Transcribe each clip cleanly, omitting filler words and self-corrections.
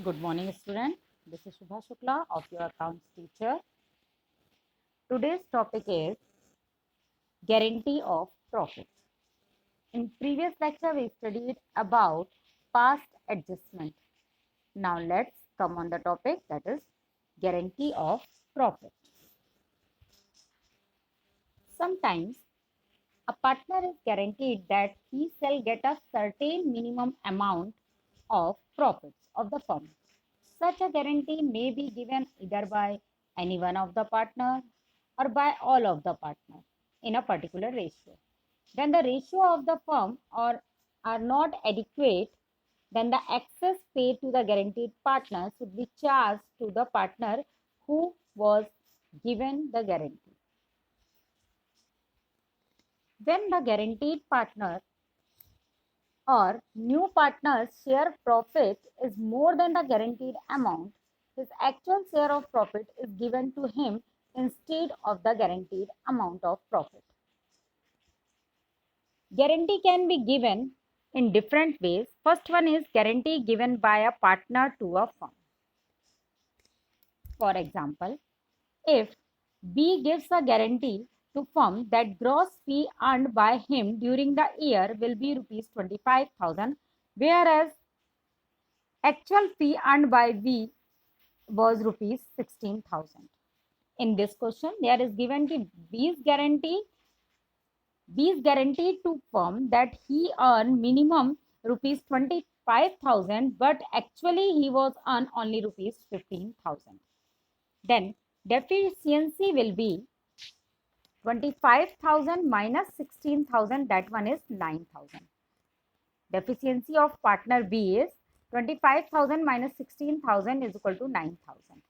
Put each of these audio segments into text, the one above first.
Good morning, student. This is Shubha Shukla of your accounts teacher. Today's topic is guarantee of profit. In previous lecture, we studied about past adjustment. Now let's come on the topic, that is guarantee of profit. Sometimes a partner is guaranteed that he shall get a certain minimum amount of profits of the firm. Such a guarantee may be given either by any one of the partner or by all of the partners in a particular ratio. When the ratio of the firm are not adequate, then the excess paid to the guaranteed partner should be charged to the partner who was given the guarantee. When the guaranteed partner or new partner's share profit is more than the guaranteed amount, his actual share of profit is given to him instead of the guaranteed amount of profit. Guarantee can be given in different ways. First one is guarantee given by a partner to a firm. For example, if B gives a guarantee to firm that gross fee earned by him during the year will be rupees 25,000, whereas actual fee earned by B was rupees 16,000. In this question, there is given to B's guaranteed to firm that he earned minimum rupees 25,000, but actually he was earned only rupees 15,000. Then deficiency will be 25,000 minus 16,000, that one is 9,000. Deficiency of partner B is 25,000 minus 16,000 is equal to 9,000.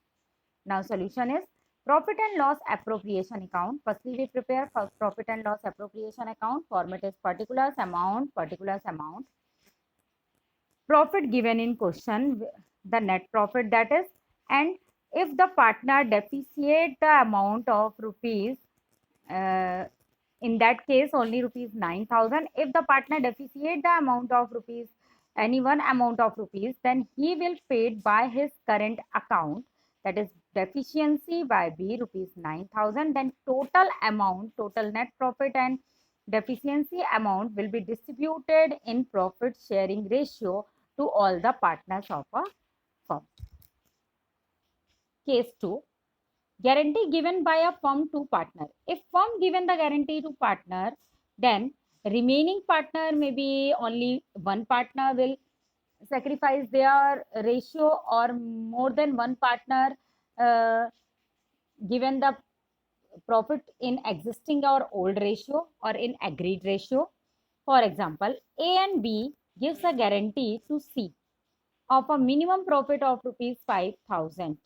Now solution is profit and loss appropriation account. Firstly, we prepare for profit and loss appropriation account. Format is particulars amount. Profit given in question, the net profit that is, and if the partner deficient the amount of rupees, in that case only rupees 9,000. If the partner deficient the amount of rupees, any one amount of rupees, then he will paid by his current account, that is deficiency by B rupees 9,000. Then total amount, total net profit and deficiency amount will be distributed in profit sharing ratio to all the partners of a firm. Case 2, guarantee given by a firm to partner. If firm given the guarantee to partner, then remaining partner, maybe only one partner will sacrifice their ratio, or more than one partner given the profit in existing or old ratio or in agreed ratio. For example, A and B gives a guarantee to C of a minimum profit of rupees 5,000.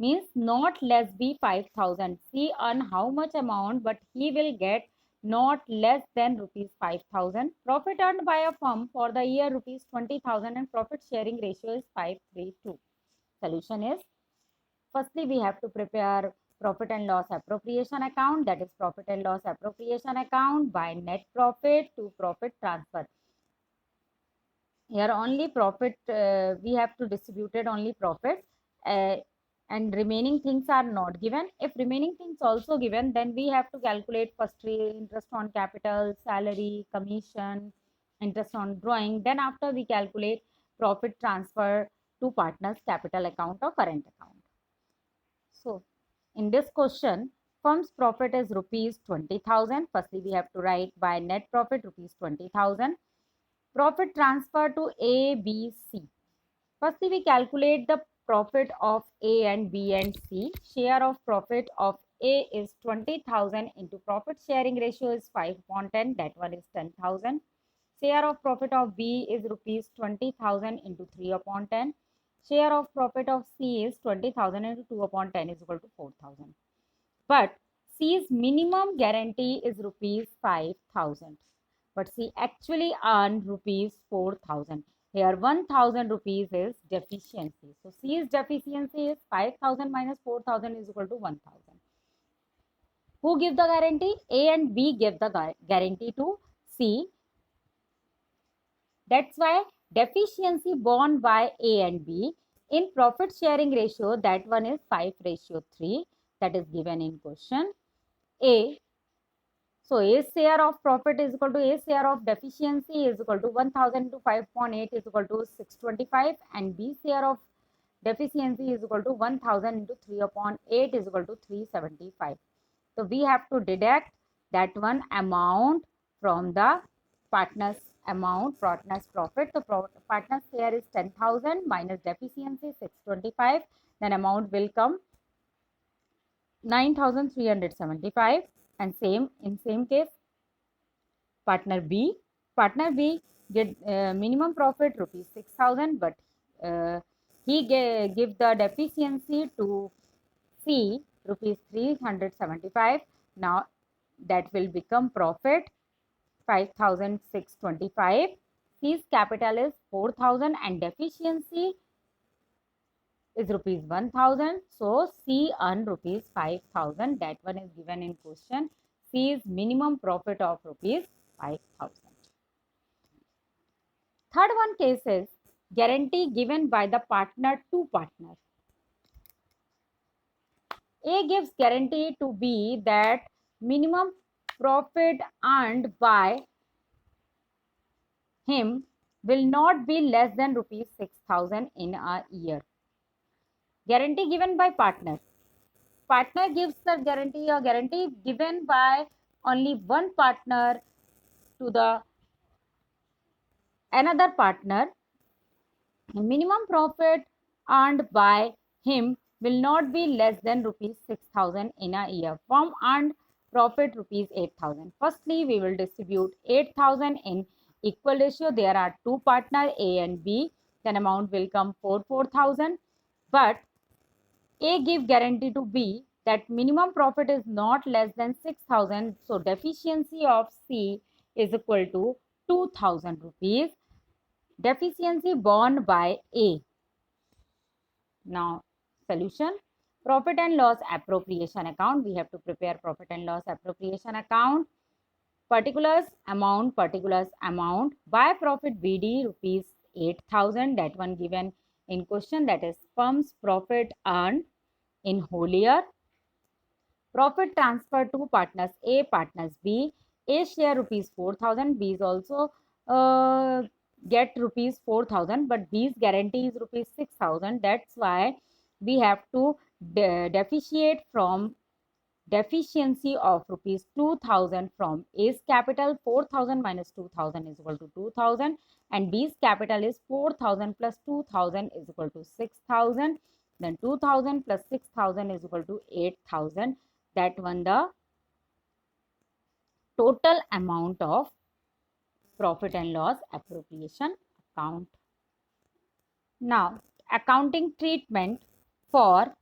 Means not less be 5,000. C earn how much amount, but he will get not less than rupees 5,000. Profit earned by a firm for the year rupees 20,000 and profit sharing ratio is 5:3:2. Solution is, firstly we have to prepare profit and loss appropriation account, that is profit and loss appropriation account by net profit to profit transfer. Here only profit, we have to distribute it only profit, and remaining things are not given. If remaining things also given, then we have to calculate firstly interest on capital, salary, commission, interest on drawing. Then after we calculate profit transfer to partners capital account or current account. So in this question, firm's profit is rupees 20,000. Firstly we have to write by net profit rupees 20,000. Profit transfer to A, B, C. Firstly, we calculate the profit of A and B and C. Share of profit of A is 20,000 into profit sharing ratio is 5/10. That one is 10,000. Share of profit of B is rupees 20,000 into 3/10. Share of profit of C is 20,000 into 2/10 is equal to 4,000. But C's minimum guarantee is rupees 5,000. But she actually earned rupees 4,000. Here 1,000 rupees is deficiency. So C's deficiency is 5,000 minus 4,000 is equal to 1,000. Who give the guarantee? A and B give the guarantee to C. That's why deficiency borne by A and B in profit sharing ratio, that one is 5:3, that is given in question. So A share of profit is equal to A share of deficiency is equal to 1000 into 5.8 is equal to 625, and B share of deficiency is equal to 1000 into 3/8 is equal to 375. So we have to deduct that one amount from the partner's amount, partner's profit. The partner's share is 10,000 minus deficiency 625. Then amount will come 9,375. And same case, partner B get minimum profit rupees 6,000, but he give the deficiency to C rupees 375. Now that will become profit 5,625. C's capital is 4,000 and deficiency is rupees 1,000. So C earn rupees 5,000. That one is given in question. C's minimum profit of rupees 5,000. Third one case is guarantee given by the partner to partner. A gives guarantee to B that minimum profit earned by him will not be less than rupees 6,000 in a year. Guarantee given by partner. Partner gives the guarantee, or guarantee given by only one partner to the another partner. Minimum profit earned by him will not be less than rupees 6,000 in a year. From earned profit rupees 8,000. Firstly, we will distribute 8,000 in equal ratio. There are two partners A and B. Then amount will come 4,000. But A give guarantee to B that minimum profit is not less than 6,000. So deficiency of C is equal to 2,000 rupees. Deficiency borne by A. Now, solution. Profit and loss appropriation account. We have to prepare profit and loss appropriation account. Particulars amount. By profit BD rupees 8,000. That one given in question. That is firm's profit earned in whole year. Profit transfer to partners A, partners B. A share rupees 4,000. B is also get rupees 4,000, but B's guarantee is rupees 6,000. That's why we have to deficiate from deficiency of rupees 2,000 from A's capital. 4,000 minus 2,000 is equal to 2,000, and B's capital is 4,000 plus 2,000 is equal to 6,000. Then 2,000 plus 6,000 is equal to 8,000. That one the total amount of profit and loss appropriation account. Now, accounting treatment for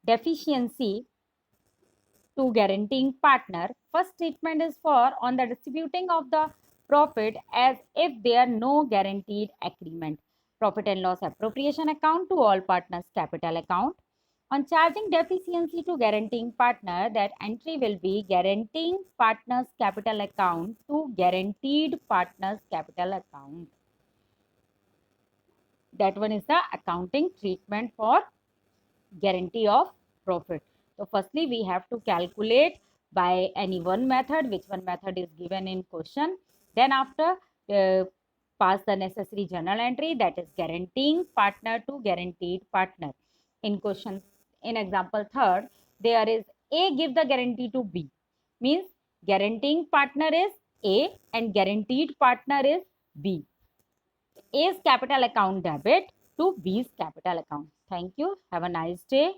deficiency to guaranteeing partner. First treatment is for on the distributing of the profit as if there are no guaranteed agreement. Profit and loss appropriation account to all partners capital account. On charging deficiency to guaranteeing partner, that entry will be guaranteeing partners capital account to guaranteed partners capital account. That one is the accounting treatment for guarantee of profit. So firstly, we have to calculate by any one method, which one method is given in question. Then after pass the necessary journal entry, that is guaranteeing partner to guaranteed partner. In question, in example third, there is A give the guarantee to B. Means guaranteeing partner is A and guaranteed partner is B. A's capital account debit to B's capital account. Thank you. Have a nice day.